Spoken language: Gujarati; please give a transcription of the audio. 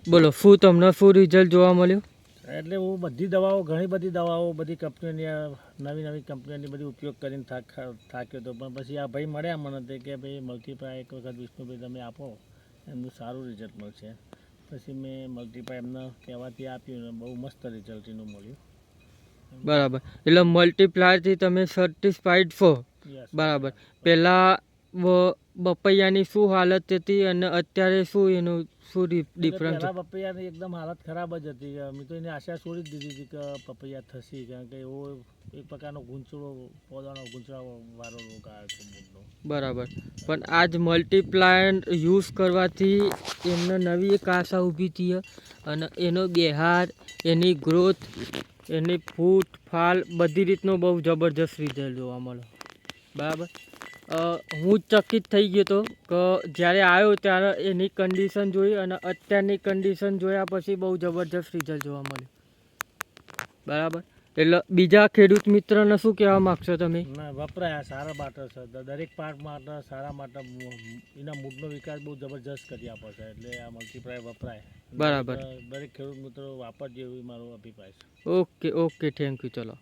બોલો, શું તમને શું રિઝલ્ટ જોવા મળ્યું? એટલે હું બધી દવાઓ ઘણી બધી દવાઓ બધી કંપનીઓની નવી નવી કંપનીઓની બધી ઉપયોગ કરીને થાક્યો હતો, પણ પછી આ ભાઈ મળ્યા મને તે કે ભાઈ મલ્ટીપ્લાય એક વખત વિષ્ણુભાઈ તમે આપો, એમનું સારું રિઝલ્ટ મળશે. પછી મેં મલ્ટીપ્લાય એમને કહેવાથી આપ્યું ને બહુ મસ્ત રિઝલ્ટ એનું મળ્યું. બરાબર, એટલે મલ્ટીપ્લાયથી તમે સેટિસ્ફાઈડ છો? યસ. બરાબર. પહેલાં બપૈયાની શું હાલત હતી અને અત્યારે શું એનું શું ડિફરન્સ? પહેલાં પપૈયાની એકદમ હાલત ખરાબ જ હતી. મેં તો એની આશા છોડી જ દીધી હતી કે પપૈયા થશે, કારણ કે એવો એક પ્રકારનો ગૂંચળો પોદાનો ગૂંચળાવાળો રોગ આવ્યો છે મૂળનો. બરાબર, પણ આજ મલ્ટીપ્લાય યુઝ કરવાથી એમને નવી એક આશા ઊભી થઈ અને એનો બિહાર, એની ગ્રોથ, એની ફૂટ ફાલ બધી રીતનો બહુ જબરજસ્ત રિઝલ્ટ જોવા મળે. બરાબર. હું ચકિત થઈ ગયો હતો કે જ્યારે આવ્યો ત્યારે એની કન્ડિશન જોઈ અને અત્યારની કન્ડિશન જોયા પછી બહુ જબરજસ્ત રિઝલ્ટ જોવા મળ્યું. બરાબર, એટલે બીજા ખેડૂત મિત્રને શું કહેવા માગશો તમે? ના, વપરાય સારા માટે છે, દરેક પાર્ટ માટે સારા માટે એના મૂળનો વિકાસ બહુ જબરજસ્ત કરી આપે છે, એટલે આ મલ્ટીપ્લાય વપરાય. બરાબર, દરેક ખેડૂત મિત્રો વાપરજો એવી મારો અભિપ્રાય છે. Okay okay, thank you. ચલો.